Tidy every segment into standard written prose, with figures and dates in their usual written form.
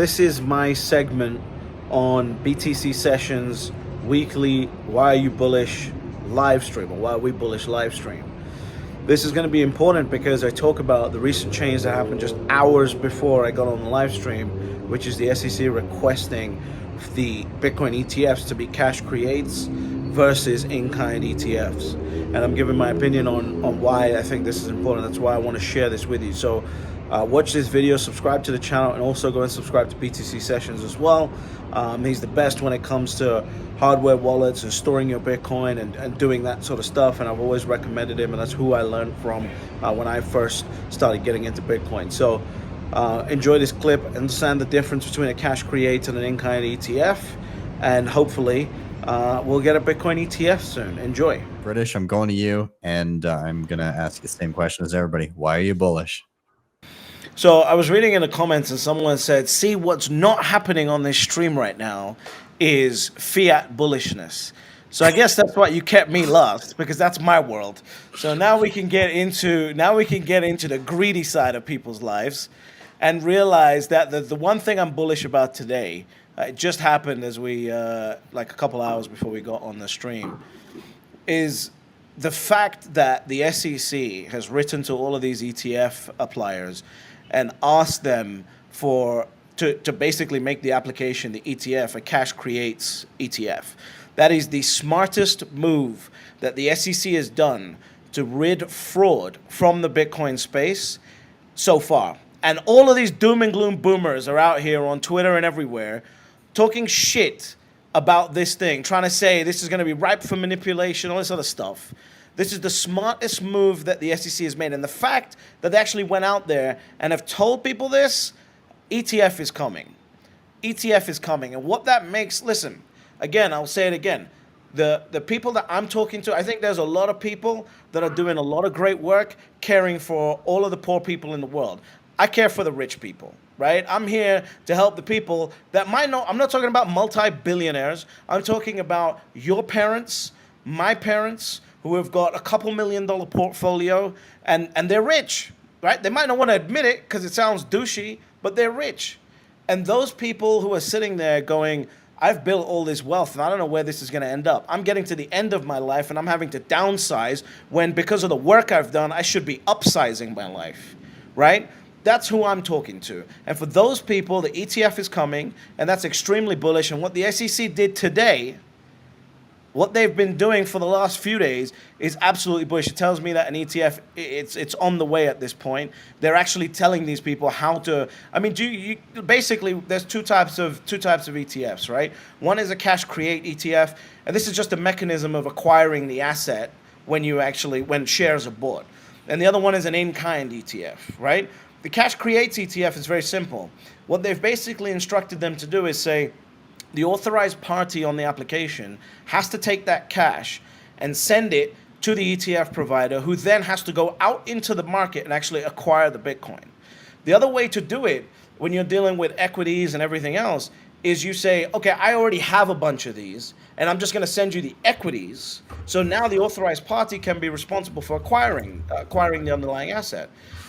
this is my segment on BTC Sessions weekly Why Are You Bullish live stream, or Why Are We Bullish live stream. This is going to be important because I talk about the recent change that happened just hours before I got on the live stream, which is the SEC requesting the Bitcoin ETFs to be cash creates versus in-kind ETFs. And I'm giving my opinion on why I think this is important. That's why I want to share this with you. So watch this video, subscribe to the channel, and also go and subscribe to BTC Sessions as well. He's the best when it comes to hardware wallets and storing your Bitcoin and doing that sort of stuff. And I've always recommended him, and that's who I learned from when I first started getting into Bitcoin. So enjoy this clip, understand the difference between a cash create and an in-kind ETF, and hopefully we'll get a Bitcoin ETF soon. Enjoy. British, I'm going to you, and I'm going to ask you the same question as everybody. Why are you bullish? So I was reading in the comments and someone said, see, what's not happening on this stream right now is fiat bullishness. So I guess that's why you kept me last, because that's my world. So now we can get into the greedy side of people's lives and realize that the one thing I'm bullish about today, it just happened as we like a couple hours before we got on the stream, is the fact that the SEC has written to all of these ETF appliers and asked them to basically make the application, the ETF, a cash creates ETF. That is the smartest move that the SEC has done to rid fraud from the Bitcoin space so far. And all of these doom and gloom boomers are out here on Twitter and everywhere talking shit about this thing, trying to say this is going to be ripe for manipulation, all this other stuff. This is the smartest move that the SEC has made. And the fact that they actually went out there and have told people this, ETF is coming. ETF is coming. And what that makes, listen, again, I'll say it again. The people that I'm talking to, I think there's a lot of people that are doing a lot of great work caring for all of the poor people in the world. I care for the rich people, right? I'm here to help the people that might not, I'm not talking about multi-billionaires. I'm talking about your parents, my parents, who have got a couple $1 million portfolio and they're rich, right? They might not want to admit it because it sounds douchey, but they're rich. And those people who are sitting there going, I've built all this wealth and I don't know where this is going to end up. I'm getting to the end of my life and I'm having to downsize when, because of the work I've done, I should be upsizing my life, right? That's who I'm talking to. And for those people, the ETF is coming, and that's extremely bullish. And what the SEC did today, what they've been doing for the last few days, is absolutely bullish. It tells me that an ETF, it's on the way at this point. They're actually telling these people how to. I mean, basically there's two types of ETFs, right? One is a cash create ETF, and this is just a mechanism of acquiring the asset when shares are bought. And the other one is an in-kind ETF, right? The cash creates ETF is very simple. What they've basically instructed them to do is say, the authorized party on the application has to take that cash and send it to the ETF provider, who then has to go out into the market and actually acquire the Bitcoin. The other way to do it when you're dealing with equities and everything else is you say, okay, I already have a bunch of these and I'm just going to send you the equities. So now the authorized party can be responsible for acquiring the underlying asset.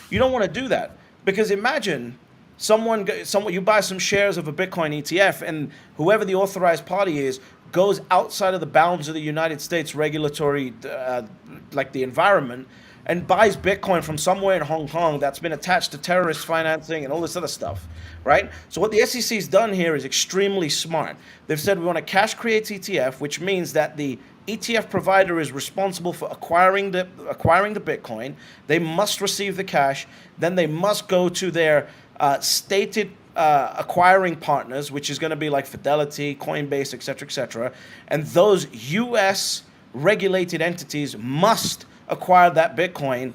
You don't want to do that, because imagine someone, you buy some shares of a Bitcoin ETF, and whoever the authorized party is goes outside of the bounds of the United States regulatory, like the environment, and buys Bitcoin from somewhere in Hong Kong that's been attached to terrorist financing and all this other stuff, right? So what the SEC's done here is extremely smart. They've said we want a cash creates ETF, which means that the ETF provider is responsible for acquiring the Bitcoin. They must receive the cash. Then they must go to their stated acquiring partners, which is going to be like Fidelity, Coinbase, et cetera, and those U.S. regulated entities must acquire that Bitcoin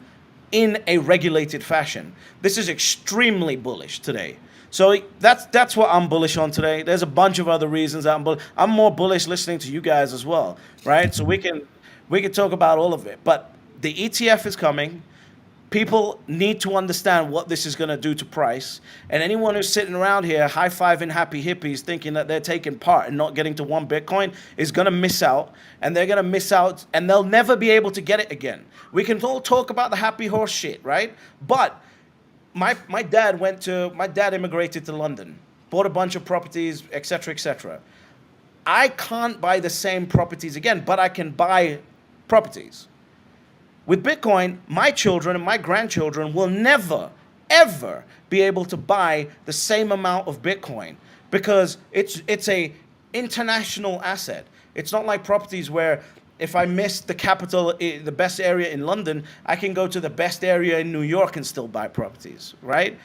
in a regulated fashion. This is extremely bullish today. So that's what I'm bullish on today. There's a bunch of other reasons that I'm bullish. I'm more bullish listening to you guys as well, right? So we can talk about all of it. But the ETF is coming. People need to understand what this is going to do to price. And anyone who's sitting around here high-fiving happy hippies thinking that they're taking part and not getting to one Bitcoin is going to miss out. And they're going to miss out, and they'll never be able to get it again. We can all talk about the happy horse shit, right? But my dad immigrated to London. bought a bunch of properties, etc., etc. I can't buy the same properties again, but I can buy properties. With Bitcoin, my children and my grandchildren will never, ever be able to buy the same amount of Bitcoin because it's a international asset. It's not like properties where if I miss the capital, the best area in London, I can go to the best area in New York and still buy properties, right?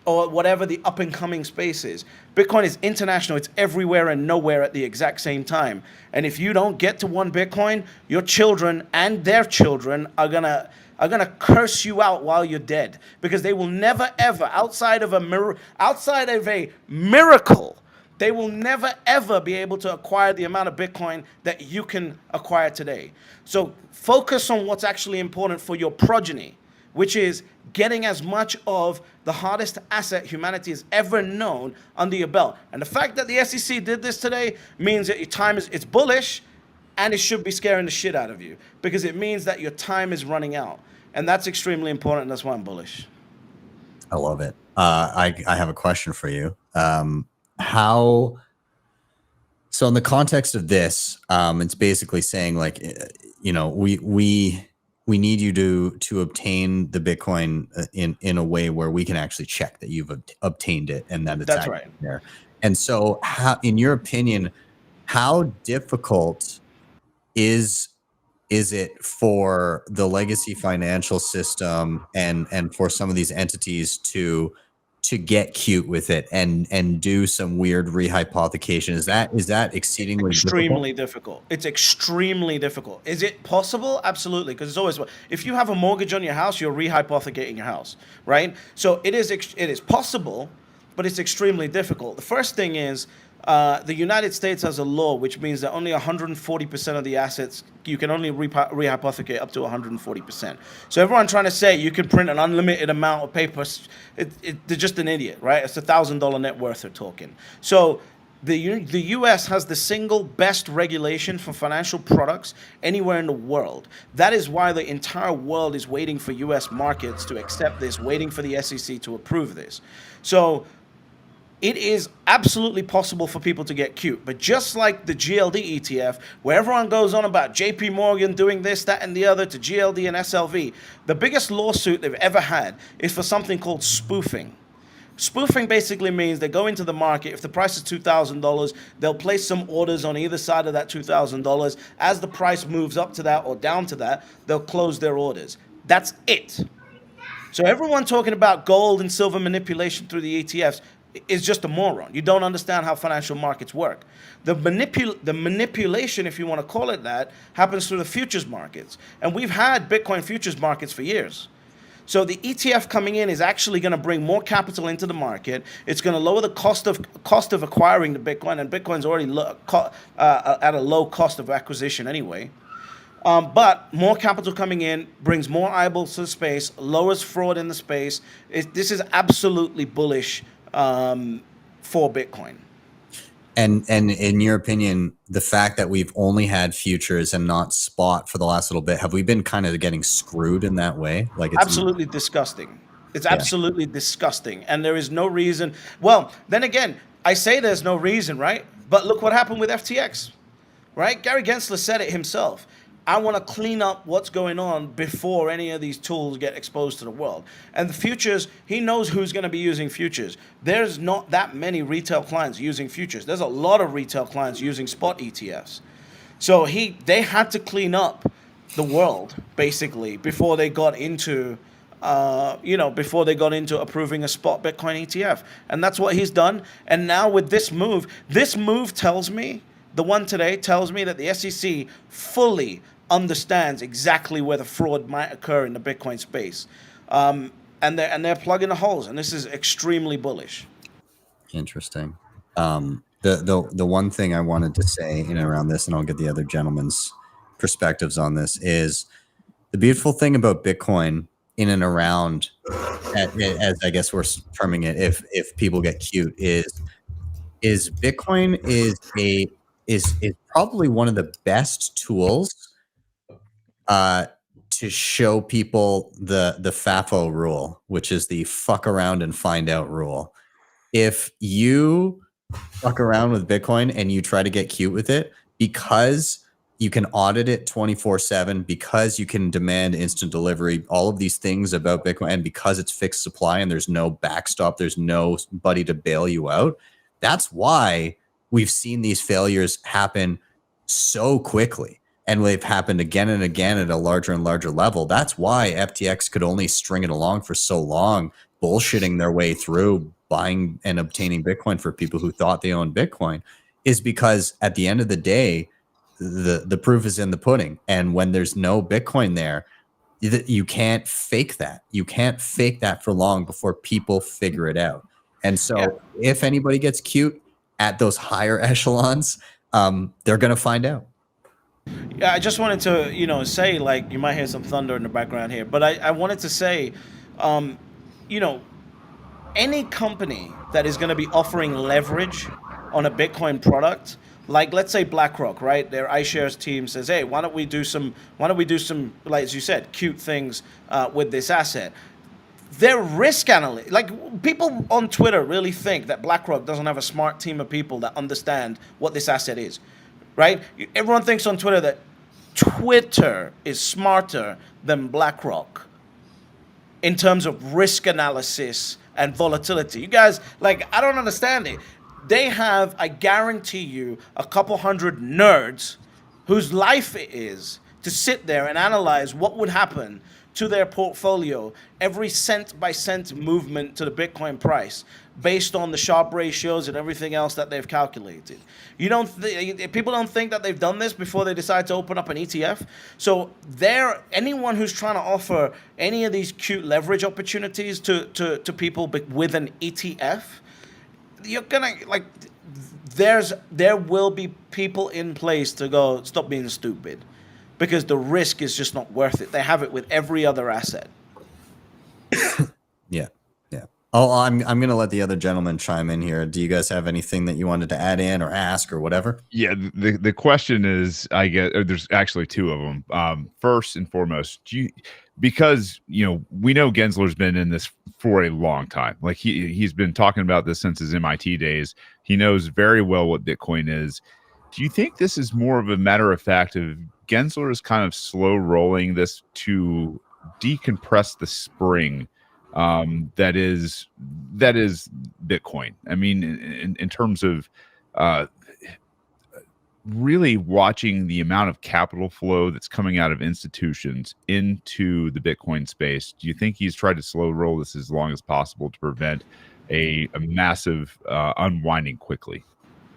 Or whatever the up and coming space is. Bitcoin is international. It's everywhere and nowhere at the exact same time. And if you don't get to one Bitcoin, your children and their children are gonna curse you out while you're dead because they will never ever outside of a miracle, they will never ever be able to acquire the amount of Bitcoin that you can acquire today. So focus on what's actually important for your progeny, which is getting as much of the hardest asset humanity has ever known under your belt. And the fact that the SEC did this today means that your time it's bullish, and it should be scaring the shit out of you because it means that your time is running out. And that's extremely important, and that's why I'm bullish. I love it. I have a question for you. How, so in the context of this, it's basically saying like, you know, we need you to obtain the Bitcoin in a way where we can actually check that you've obtained it and that it's That's actually right. there. And so, how, in your opinion, how difficult is it for the legacy financial system and for some of these entities to get cute with it and do some weird rehypothecation? Is that exceedingly difficult? Extremely difficult. It's extremely difficult. Is it possible? Absolutely, because it's always, if you have a mortgage on your house, you're rehypothecating your house, right? So it is possible, but it's extremely difficult. The first thing is the United States has a law which means that only 140% of the assets you can only rehypothecate up to 140%. So everyone trying to say you can print an unlimited amount of paper, they're just an idiot, right? It's $1,000 net worth they're talking. So the U.S. has the single best regulation for financial products anywhere in the world. That is why the entire world is waiting for U.S. markets to accept this, waiting for the SEC to approve this. So it is absolutely possible for people to get cute. But just like the GLD ETF, where everyone goes on about JP Morgan doing this, that, and the other to GLD and SLV, the biggest lawsuit they've ever had is for something called spoofing. Spoofing basically means they go into the market. If the price is $2,000, they'll place some orders on either side of that $2,000. As the price moves up to that or down to that, they'll close their orders. That's it. So everyone talking about gold and silver manipulation through the ETFs is just a moron. You don't understand how financial markets work. The manipulation, if you want to call it that, happens through the futures markets. And we've had Bitcoin futures markets for years. So the ETF coming in is actually going to bring more capital into the market. It's going to lower the cost of acquiring the Bitcoin, and Bitcoin's already at a low cost of acquisition anyway. But more capital coming in brings more eyeballs to the space, lowers fraud in the space. This is absolutely bullish for Bitcoin. And in your opinion, the fact that we've only had futures and not spot for the last little bit, have we been kind of getting screwed in that way? Like it's Absolutely disgusting. It's absolutely disgusting. And there is no reason. Well, then again, I say there's no reason, right? But look what happened with FTX, right? Gary Gensler said it himself. I want to clean up what's going on before any of these tools get exposed to the world. And the futures, he knows who's going to be using futures. There's not that many retail clients using futures. There's a lot of retail clients using spot ETFs. So they had to clean up the world basically before they got into approving a spot Bitcoin ETF. And that's what he's done. And now with this move tells me, the one today tells me that the SEC fully understands exactly where the fraud might occur in the Bitcoin space. And they're plugging the holes, and this is extremely bullish. interesting. The one thing I wanted to say in and around this, and I'll get the other gentlemen's perspectives on this, is the beautiful thing about Bitcoin in and around, as I guess we're terming it, if people get cute, is Bitcoin is probably one of the best tools to show people the FAFO rule, which is the fuck around and find out rule. if you fuck around with Bitcoin and you try to get cute with it, because you can audit it 24/7, because you can demand instant delivery, all of these things about Bitcoin, and because it's fixed supply and there's no backstop, there's nobody to bail you out. That's why we've seen these failures happen so quickly. And they've happened again and again at a larger and larger level. That's why FTX could only string it along for so long, bullshitting their way through buying and obtaining Bitcoin for people who thought they owned Bitcoin, is because at the end of the day, the proof is in the pudding. And when there's no Bitcoin there, you can't fake that. You can't fake that for long before people figure it out. And so if anybody gets cute at those higher echelons, they're going to find out. Yeah, I just wanted to, say, like, you might hear some thunder in the background here, but I wanted to say, um, you know, any company that is going to be offering leverage on a Bitcoin product, like let's say BlackRock, right? Their iShares team says, "Hey, why don't we do some, like as you said, cute things with this asset?" Their risk analyst, like people on Twitter, really think that BlackRock doesn't have a smart team of people that understand what this asset is, right? Everyone thinks on Twitter that Twitter is smarter than BlackRock in terms of risk analysis and volatility. You guys, like, I don't understand it. They have, I guarantee you, a couple hundred nerds whose life it is to sit there and analyze what would happen to their portfolio, every cent by cent movement to the Bitcoin price based on the Sharpe ratios and everything else that they've calculated. People don't think that they've done this before they decide to open up an ETF. So anyone who's trying to offer any of these cute leverage opportunities to people with an ETF, you're gonna there will be people in place to go, stop being stupid, because the risk is just not worth it. They have it with every other asset. Yeah. Oh, I'm going to let the other gentleman chime in here. Do you guys have anything that you wanted to add in or ask or whatever? Yeah, the question is, I guess there's actually two of them. First and foremost, because we know Gensler's been in this for a long time. Like he's been talking about this since his MIT days. He knows very well what Bitcoin is. Do you think this is more of a matter of fact of Gensler is kind of slow rolling this to decompress the spring that is Bitcoin? I mean, in terms of really watching the amount of capital flow that's coming out of institutions into the Bitcoin space, do you think he's tried to slow roll this as long as possible to prevent a massive unwinding quickly?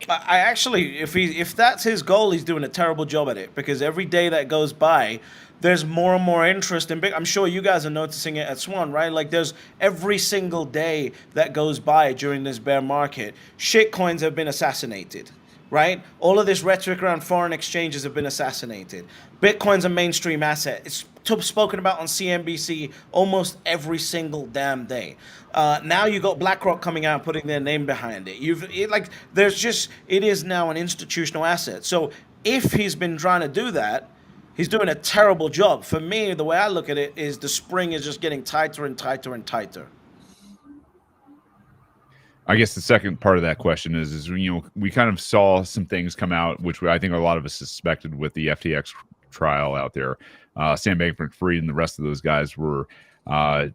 I actually, if that's his goal, he's doing a terrible job at it, because every day that goes by, there's more and more interest in Bitcoin. I'm sure you guys are noticing it at Swan, right? Like there's every single day that goes by during this bear market, shitcoins have been assassinated, right? All of this rhetoric around foreign exchanges have been assassinated. Bitcoin's a mainstream asset. It's spoken about on CNBC almost every single damn day. Now you got BlackRock coming out and putting their name behind it. It is now an institutional asset. So if he's been trying to do that, he's doing a terrible job. For me, the way I look at it is the spring is just getting tighter and tighter and tighter. I guess the second part of that question is we kind of saw some things come out, which I think a lot of us suspected with the FTX trial out there. Sam Bankman-Fried and the rest of those guys were, I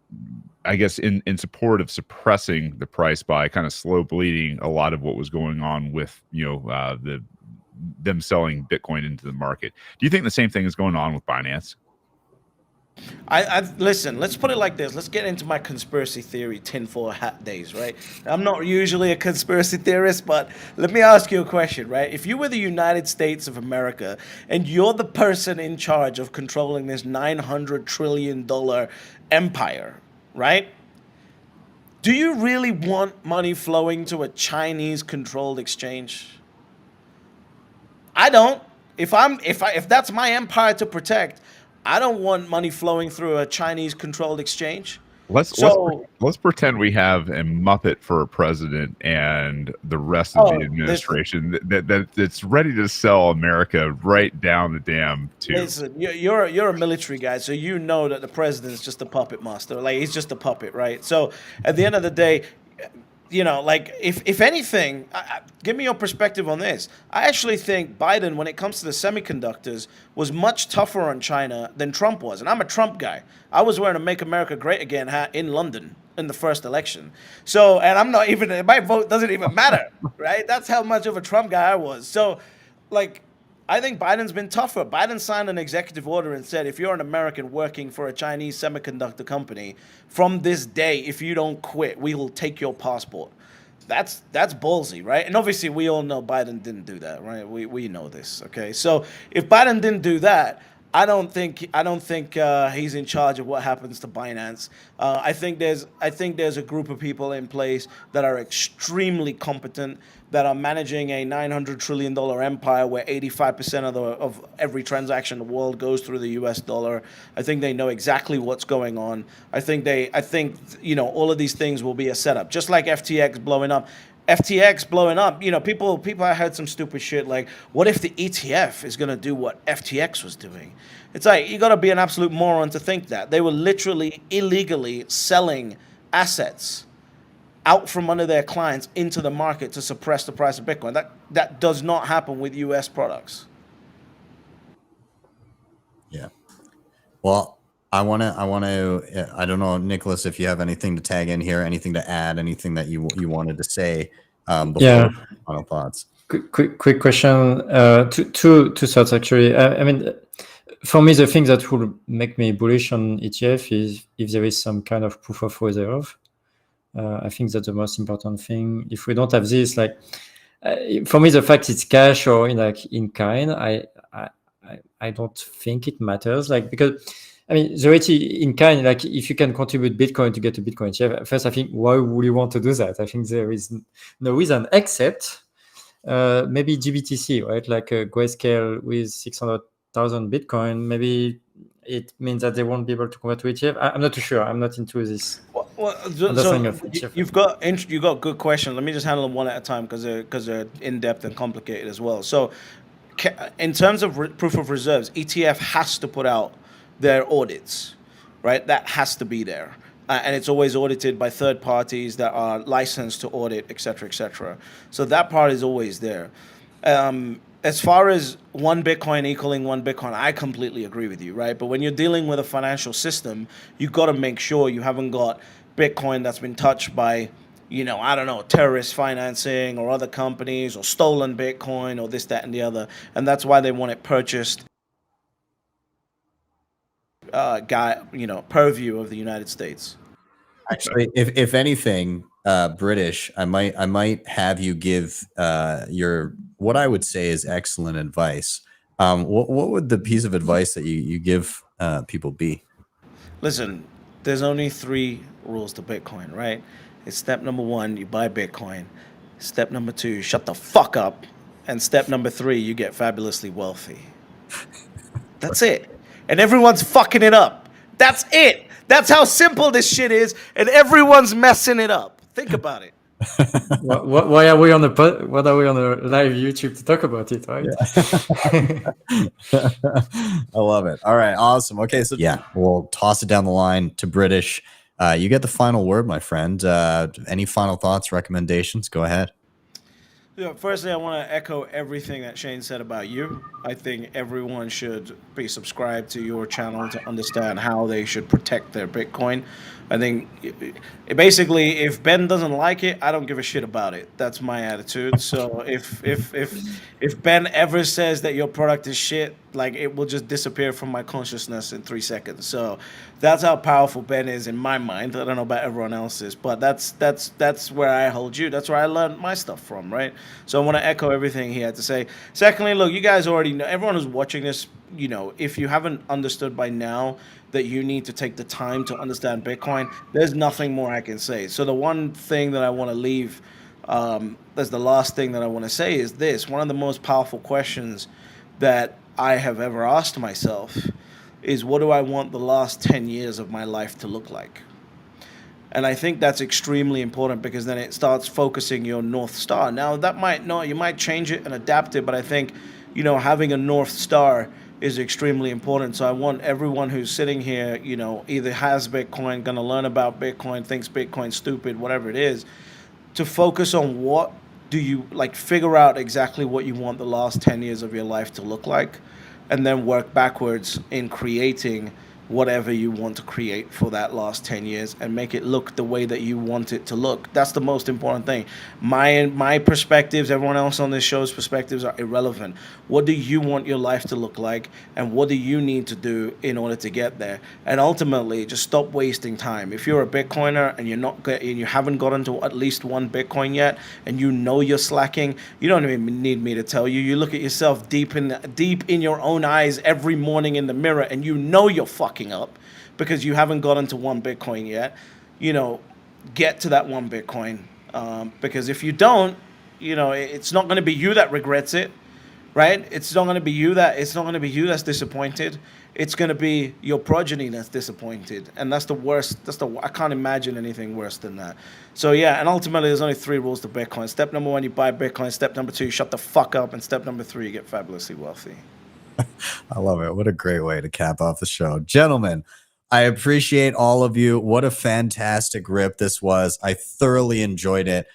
guess, in support of suppressing the price by kind of slow bleeding a lot of what was going on with them selling Bitcoin into the market. Do you think the same thing is going on with Binance? Listen, let's put it like this. Let's get into my conspiracy theory tinfoil hat days, right? I'm not usually a conspiracy theorist, but let me ask you a question, right? If you were the United States of America and you're the person in charge of controlling this $900 trillion empire, right? Do you really want money flowing to a Chinese-controlled exchange? I don't. If that's my empire to protect, I don't want money flowing through a Chinese-controlled exchange. Let's pretend we have a Muppet for a president and the rest of the administration that's ready to sell America right down the damn tube. Listen, you're a military guy, so you know that the president's just a puppet master. Like, he's just a puppet, right? So at the end of the day, like if anything, give me your perspective on this. I actually think Biden, when it comes to the semiconductors, was much tougher on China than Trump was. And I'm a Trump guy. I was wearing a Make America Great Again hat in London in the first election. So, and I'm not even, my vote doesn't even matter, right? That's how much of a Trump guy I was. So, like, I think Biden's been tougher. Biden signed an executive order and said, if you're an American working for a Chinese semiconductor company, from this day, if you don't quit, we will take your passport. That's ballsy, right? And obviously, we all know Biden didn't do that, right? We know this, okay? So if Biden didn't do that, I don't think he's in charge of what happens to Binance. I think there's a group of people in place that are extremely competent, that are managing a $900 trillion empire where 85% of every transaction in the world goes through the U.S. dollar. I think they know exactly what's going on. I think all of these things will be a setup, just like FTX blowing up. People, I heard some stupid shit like, what if the ETF is going to do what FTX was doing? It's like, you got to be an absolute moron to think that. They were literally illegally selling assets out from under their clients into the market to suppress the price of Bitcoin. That does not happen with US products. Yeah. Well, I don't know, Nicholas, if you have anything to tag in here, anything to add, anything that you wanted to say before final thoughts. Quick question. Two thoughts actually. I mean, for me, the thing that would make me bullish on ETF is if there is some kind of proof of reserve. I think that's the most important thing. If we don't have this, like for me, the fact it's cash or in kind, I don't think it matters. Like, because I mean, the rate in kind, like if you can contribute Bitcoin to get a Bitcoin ETF, first I think why would you want to do that? I think there is no reason except maybe GBTC, right? Like a Grayscale with 600,000 Bitcoin, maybe it means that they won't be able to convert to ETF. I'm not too sure. I'm not into this. You've got good questions. Let me just handle them one at a time because they're in depth and complicated as well. So, in terms of proof of reserves, ETF has to put out their audits, right? That has to be there, and it's always audited by third parties that are licensed to audit, et cetera, et cetera. So that part is always there. As far as one Bitcoin equaling one Bitcoin, I completely agree with you, right? But when you're dealing with a financial system, you've got to make sure you haven't got Bitcoin that's been touched by, I don't know, terrorist financing or other companies or stolen Bitcoin or this, that, and the other. And that's why they want it purchased purview of the United States. Actually, if anything, British, I might have you give your what I would say is excellent advice. What would the piece of advice that you give people be? Listen, there's only 3 rules to Bitcoin, right? It's step number 1, you buy Bitcoin. Step number 2, you shut the fuck up. And step number 3, you get fabulously wealthy. That's it. And everyone's fucking it up. That's it. That's how simple this shit is, and everyone's messing it up. Think about it. Why are we on what are we on a live YouTube to talk about it, right? Yeah. I love it. All right, awesome. Okay, so we'll toss it down the line to British. You get the final word, my friend. Any final thoughts, recommendations? Go ahead. Firstly, I want to echo everything that Shane said about you. I think everyone should be subscribed to your channel to understand how they should protect their Bitcoin. I think basically, if Ben doesn't like it, I don't give a shit about it. That's my attitude. So if Ben ever says that your product is shit, like, it will just disappear from my consciousness in 3 seconds. So that's how powerful Ben is in my mind. I don't know about everyone else's, but that's where I hold you. That's where I learned my stuff from, right? So I want to echo everything he had to say. Secondly, look, you guys already know, everyone who's watching this, if you haven't understood by now that you need to take the time to understand Bitcoin, there's nothing more I can say. So the one thing that I want to leave as the last thing that I want to say is this. One of the most powerful questions that I have ever asked myself is, what do I want the last 10 years of my life to look like? And I think that's extremely important, because then it starts focusing your North Star. Now, that might not, you might change it and adapt it, but I think, having a North Star is extremely important. So I want everyone who's sitting here, either has Bitcoin, going to learn about Bitcoin, thinks Bitcoin's stupid, whatever it is, to focus on what do you like, figure out exactly what you want the last 10 years of your life to look like, and then work backwards in creating whatever you want to create for that last 10 years and make it look the way that you want it to look. That's the most important thing. My perspectives, everyone else on this show's perspectives are irrelevant. What do you want your life to look like, and what do you need to do in order to get there? And ultimately, just stop wasting time. If you're a Bitcoiner and you haven't gotten to at least one Bitcoin yet, and you know you're slacking, you don't even need me to tell you. You look at yourself deep in your own eyes every morning in the mirror, and you know you're fucking up because you haven't gotten to one Bitcoin yet. Get to that one Bitcoin, because if you don't, it's not going to be you that regrets it, right? It's not going to be you that's disappointed. It's going to be your progeny that's disappointed, and that's the worst. I can't imagine anything worse than that. So yeah, and ultimately there's only 3 rules to Bitcoin. Step number 1, you buy Bitcoin. Step number 2, you shut the fuck up. And step number 3, you get fabulously wealthy. I love it. What a great way to cap off the show. Gentlemen, I appreciate all of you. What a fantastic rip this was. I thoroughly enjoyed it.